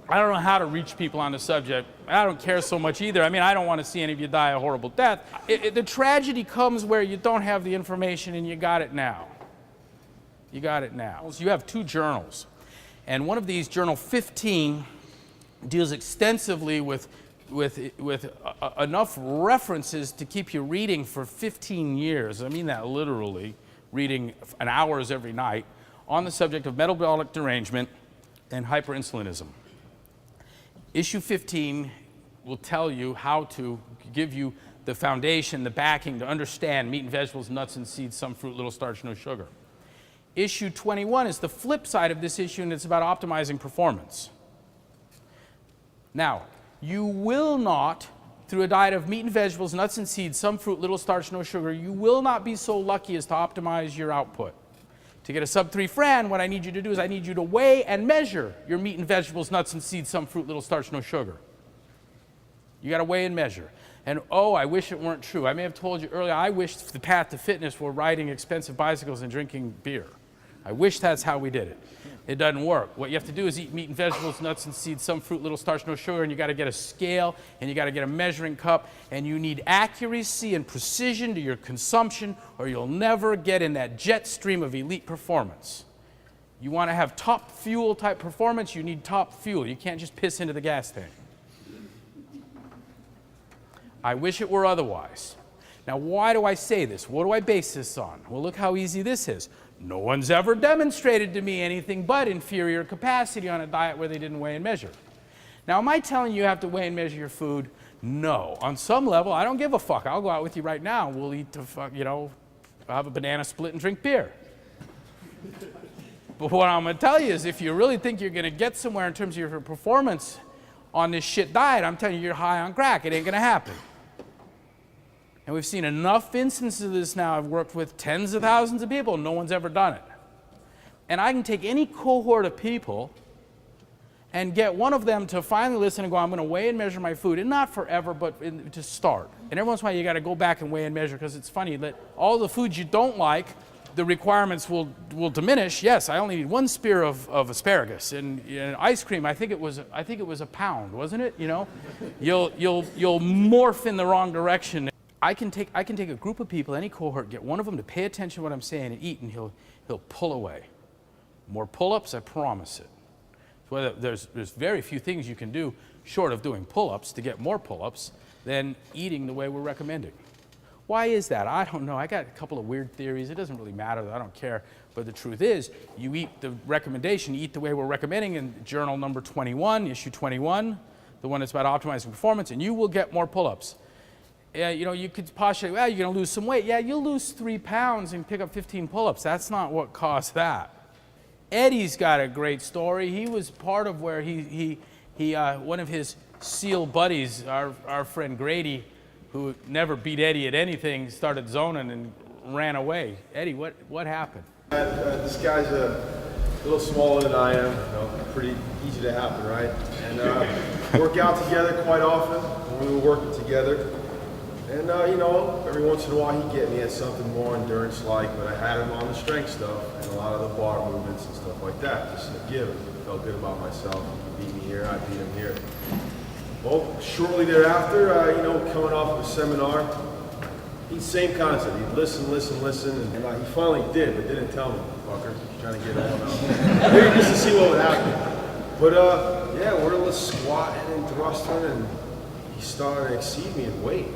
I don't know how to reach people on the subject. I don't care so much either. I mean, I don't want to see any of you die a horrible death. The tragedy comes where you don't have the information and you got it now. You got it now. So you have two journals. And one of these, Journal 15, deals extensively with enough references to keep you reading for 15 years. I mean that literally, reading an hours every night on the subject of metabolic derangement and hyperinsulinism. Issue 15 will tell you how to give you the foundation, the backing to understand meat and vegetables, nuts and seeds, some fruit, little starch, no sugar. Issue 21 is the flip side of this issue, and it's about optimizing performance. Now, you will not, through a diet of meat and vegetables, nuts and seeds, some fruit, little starch, no sugar, you will not be so lucky as to optimize your output. To get a sub-3 Fran, what I need you to do is I need you to weigh and measure your meat and vegetables, nuts and seeds, some fruit, little starch, no sugar. You got to weigh and measure. And oh, I wish it weren't true. I may have told you earlier, I wish the path to fitness were riding expensive bicycles and drinking beer. I wish that's how we did it. It doesn't work. What you have to do is eat meat and vegetables, nuts and seeds, some fruit, little starch, no sugar, and you got to get a scale, and you got to get a measuring cup, and you need accuracy and precision to your consumption, or you'll never get in that jet stream of elite performance. You want to have top fuel type performance, you need top fuel. You can't just piss into the gas tank. I wish it were otherwise. Now, why do I say this? What do I base this on? Well, look how easy this is. No one's ever demonstrated to me anything but inferior capacity on a diet where they didn't weigh and measure. Now, am I telling you have to weigh and measure your food? No. On some level, I don't give a fuck. I'll go out with you right now. We'll eat I'll have a banana split and drink beer. But what I'm going to tell you is if you really think you're going to get somewhere in terms of your performance on this shit diet, I'm telling you, you're high on crack. It ain't going to happen. And we've seen enough instances of this now. I've worked with tens of thousands of people, and no one's ever done it. And I can take any cohort of people and get one of them to finally listen and go, I'm going to weigh and measure my food, and not forever, but to start. And every once in a while, you got to go back and weigh and measure, because it's funny that all the foods you don't like, the requirements will diminish. Yes, I only need one spear of asparagus, and ice cream. I think it was a pound, wasn't it? You know, you'll morph in the wrong direction. I can take a group of people, any cohort, get one of them to pay attention to what I'm saying and eat, and he'll pull away. More pull-ups, I promise it. So there's very few things you can do short of doing pull-ups to get more pull-ups than eating the way we're recommending. Why is that? I don't know. I got a couple of weird theories. It doesn't really matter. I don't care. But the truth is, you eat the recommendation, you eat the way we're recommending in journal number 21, issue 21, the one that's about optimizing performance, and you will get more pull-ups. You could postulate, well, you're going to lose some weight. Yeah, you'll lose 3 pounds and pick up 15 pull-ups. That's not what caused that. Eddie's got a great story. He was part of where one of his SEAL buddies, our friend Grady, who never beat Eddie at anything, started zoning and ran away. Eddie, what happened? This guy's a little smaller than I am, pretty easy to happen, right? And work out together quite often when we were working together. And, every once in a while he'd get me at something more endurance-like, but I had him on the strength stuff and a lot of the bar movements and stuff like that, just to give him. Felt good about myself. He beat me here, I beat him here. Well, shortly thereafter, coming off of a seminar, same concept. He'd listen, and he finally did, but didn't tell me, fucker. He's trying to get all out. Maybe just to see what would happen. But, we're squatting and thrusting, and he started to exceed me in weight.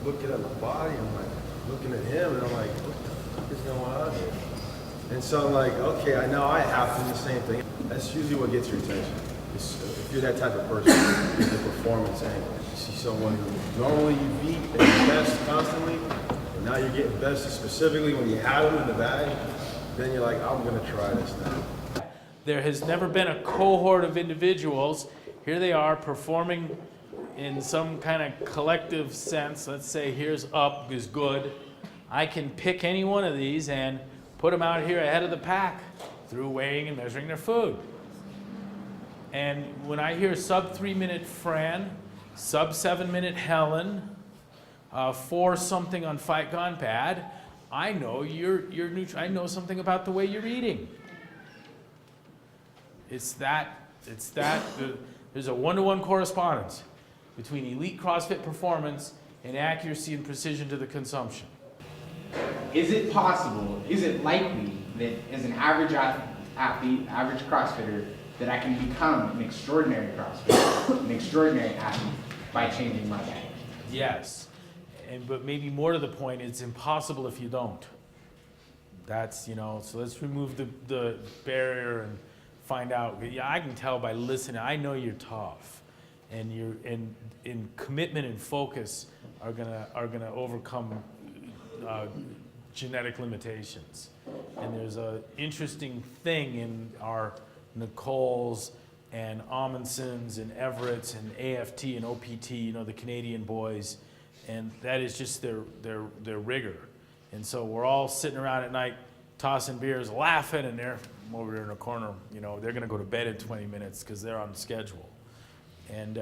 Looking at my body, I'm like, looking at him, and I'm like, what the fuck is going on here? And so I'm like, okay, I know I have to do the same thing. That's usually what gets your attention. If you're that type of person, the performance angle. You see someone who normally you beat and best constantly, and now you're getting best specifically when you have them in the bag, then you're like, I'm going to try this now. There has never been a cohort of individuals, here they are performing in some kind of collective sense. Let's say here's up is good. I can pick any one of these and put them out here ahead of the pack through weighing and measuring their food. And when I hear sub 3-minute Fran, sub 7-minute Helen, 4 something on Fight Gone Bad, I know I know something about the way you're eating. It's that There's a one-to-one correspondence between elite CrossFit performance and accuracy and precision to the consumption. Is it possible, is it likely that as an average athlete, average CrossFitter, that I can become an extraordinary CrossFitter, an extraordinary athlete by changing my diet? Yes, but maybe more to the point, it's impossible if you don't. That's, so let's remove the barrier and find out. Yeah, I can tell by listening. I know you're tough, and in commitment and focus are gonna overcome genetic limitations. And there's an interesting thing in our Nicoles and Amundsons and Everetts and AFT and OPT, the Canadian boys, and that is just their rigor. And so we're all sitting around at night tossing beers, laughing, and they're over there in a corner, they're gonna go to bed in 20 minutes because they're on schedule. And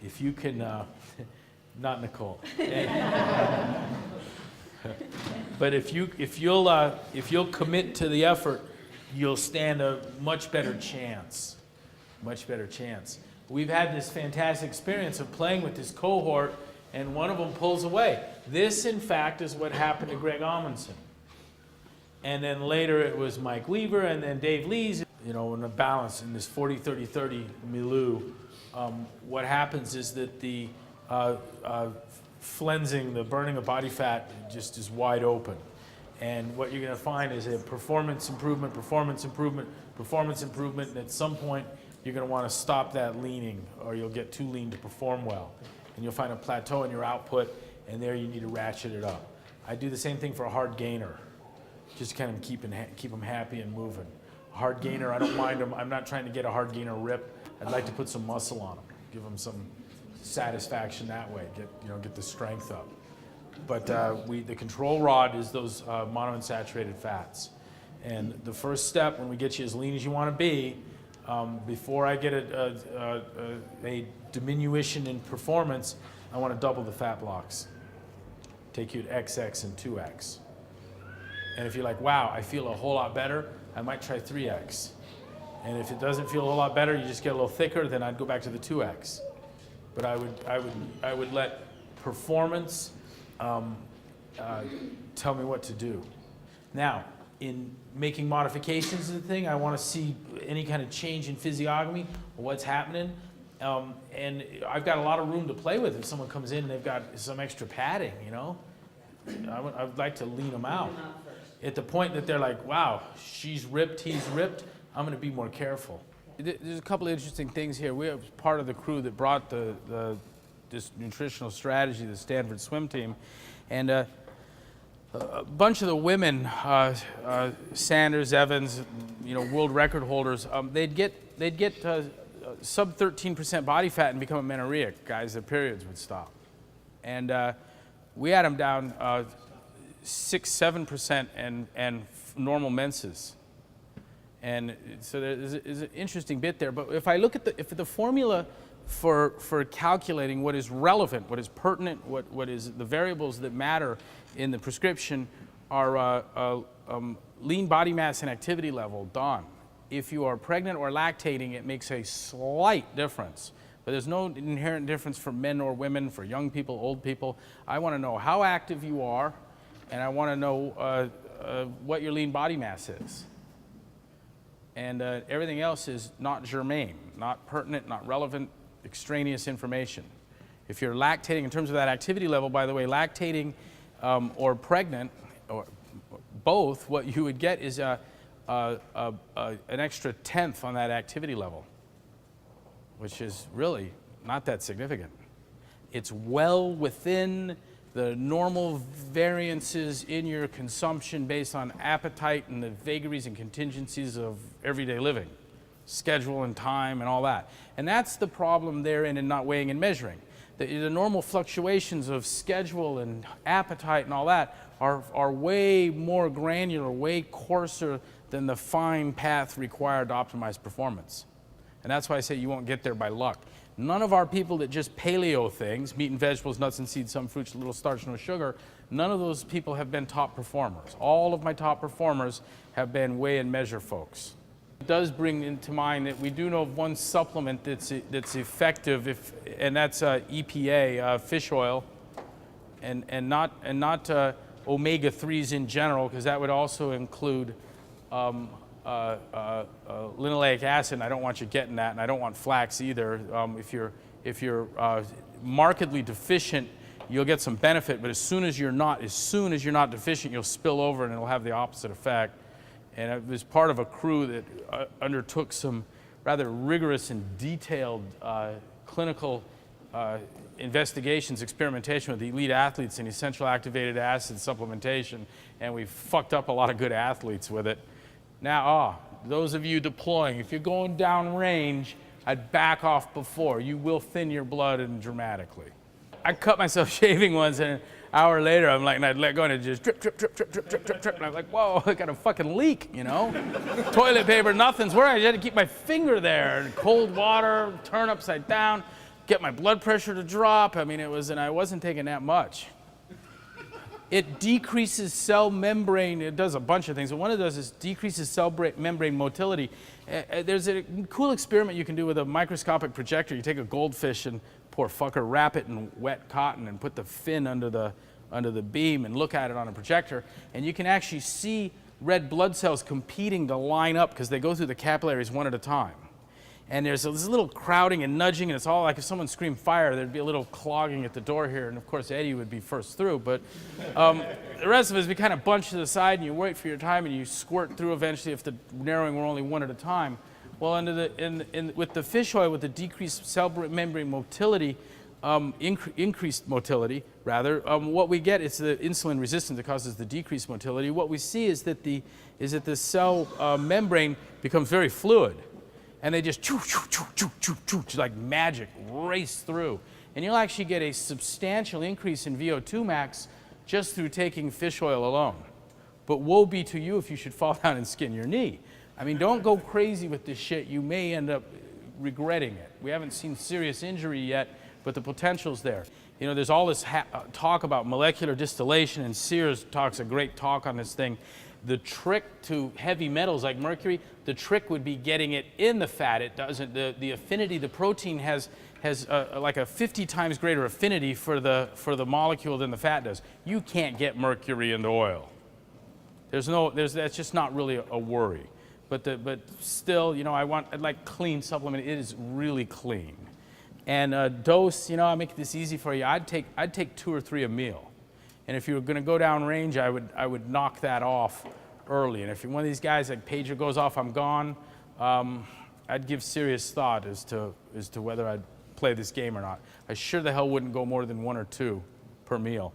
if you can, not Nicole. But if you'll commit to the effort, you'll stand a much better chance. Much better chance. We've had this fantastic experience of playing with this cohort, and one of them pulls away. This, in fact, is what happened to Greg Amundsen. And then later it was Mike Weaver, and then Dave Lees. In the balance in this 40-30-30 milieu, what happens is that the flensing, the burning of body fat, just is wide open. And what you're going to find is a performance improvement, and at some point you're going to want to stop that leaning, or you'll get too lean to perform well. And you'll find a plateau in your output, and there you need to ratchet it up. I do the same thing for a hard gainer, just kind of keep them happy and moving. A hard gainer, I don't mind them. I'm not trying to get a hard gainer rip. I'd like to put some muscle on them, give them some satisfaction that way, get the strength up. But the control rod is those monounsaturated fats. And the first step, when we get you as lean as you want to be, before I get a diminution in performance, I want to double the fat blocks. Take you to XX and 2X. And if you're like, wow, I feel a whole lot better, I might try 3X. And if it doesn't feel a whole lot better, you just get a little thicker, then I'd go back to the 2X. But I would let performance tell me what to do. Now, in making modifications to the thing, I want to see any kind of change in physiognomy or what's happening. And I've got a lot of room to play with if someone comes in and they've got some extra padding, I would like to lean them out. At the point that they're like, wow, she's ripped, he's ripped, I'm going to be more careful. There's a couple of interesting things here. We are part of the crew that brought this nutritional strategy, the Stanford swim team, and a bunch of the women, Sanders, Evans, world record holders, they'd get sub 13% body fat and become amenorrheic. Guys, their periods would stop, and we had them down 6-7% and normal menses. And so there's an interesting bit there. But if I look at the formula for calculating what is relevant, what is pertinent, what is the variables that matter in the prescription are lean body mass and activity level, done. If you are pregnant or lactating, it makes a slight difference. But there's no inherent difference for men or women, for young people, old people. I want to know how active you are, and I want to know what your lean body mass is. And everything else is not germane, not pertinent, not relevant, extraneous information. If you're lactating, in terms of that activity level, by the way, lactating or pregnant, or both, what you would get is an extra 1/10 on that activity level, which is really not that significant. It's well within the normal variances in your consumption based on appetite and the vagaries and contingencies of everyday living, schedule and time and all that. And that's the problem therein in not weighing and measuring. The normal fluctuations of schedule and appetite and all that are way more granular, way coarser than the fine path required to optimize performance. And that's why I say you won't get there by luck. None of our people that just paleo things, meat and vegetables, nuts and seeds, some fruits, a little starch, no sugar, none of those people have been top performers. All of my top performers have been weigh and measure folks. It does bring into mind that we do know of one supplement that's effective, and that's EPA, fish oil, and not omega-3s in general, because that would also include linoleic acid. And I don't want you getting that, and I don't want flax either. If you're markedly deficient, you'll get some benefit, but as soon as you're not deficient, you'll spill over and it'll have the opposite effect. And I was part of a crew that undertook some rather rigorous and detailed clinical investigations, experimentation with elite athletes in essential activated acid supplementation, and we fucked up a lot of good athletes with it. Now, those of you deploying, if you're going down range, I'd back off before. You will thin your blood and dramatically. I cut myself shaving once, and an hour later, I'm like, and I'd let go, and it just drip, drip, drip, drip, drip, drip, drip, drip, and I'm like, whoa, I got a fucking leak, you know? Toilet paper, nothing's working. I had to keep my finger there, and cold water, turn upside down, get my blood pressure to drop. I mean, and I wasn't taking that much. It decreases cell membrane. It does a bunch of things. And one it does is decreases cell membrane motility. There's a cool experiment you can do with a microscopic projector. You take a goldfish and poor fucker, wrap it in wet cotton and put the fin under the beam and look at it on a projector. And you can actually see red blood cells competing to line up because they go through the capillaries one at a time. And there's this little crowding and nudging, and it's all like if someone screamed fire, there'd be a little clogging at the door here, and of course Eddie would be first through, but the rest of us, we kind of bunch to the side, and you wait for your time, and you squirt through eventually if the narrowing were only one at a time. Well, with the fish oil, with the decreased cell membrane motility, increased motility, rather, what we get is the insulin resistance that causes the decreased motility. What we see is that the cell membrane becomes very fluid. And they just choo, choo, choo, choo, choo, choo, like magic, race through. And you'll actually get a substantial increase in VO2 max just through taking fish oil alone. But woe be to you if you should fall down and skin your knee. I mean, don't go crazy with this shit. You may end up regretting it. We haven't seen serious injury yet, but the potential's there. You know, there's all this talk about molecular distillation, and Sears talks a great talk on this thing. The trick to heavy metals like mercury, the trick would be getting it in the fat. It doesn't, the affinity, the protein has like a 50 times greater affinity for the molecule than the fat does. You can't get mercury into oil. That's just not really a worry. But still, you know, I'd like clean supplement. It is really clean. And dose, you know, I'll make this easy for you. I'd take 2 or 3 a meal. And if you were going to go down range, I would knock that off early. And if you're one of these guys like pager goes off, I'm gone, I'd give serious thought as to whether I'd play this game or not. I sure the hell wouldn't go more than 1 or 2 per meal.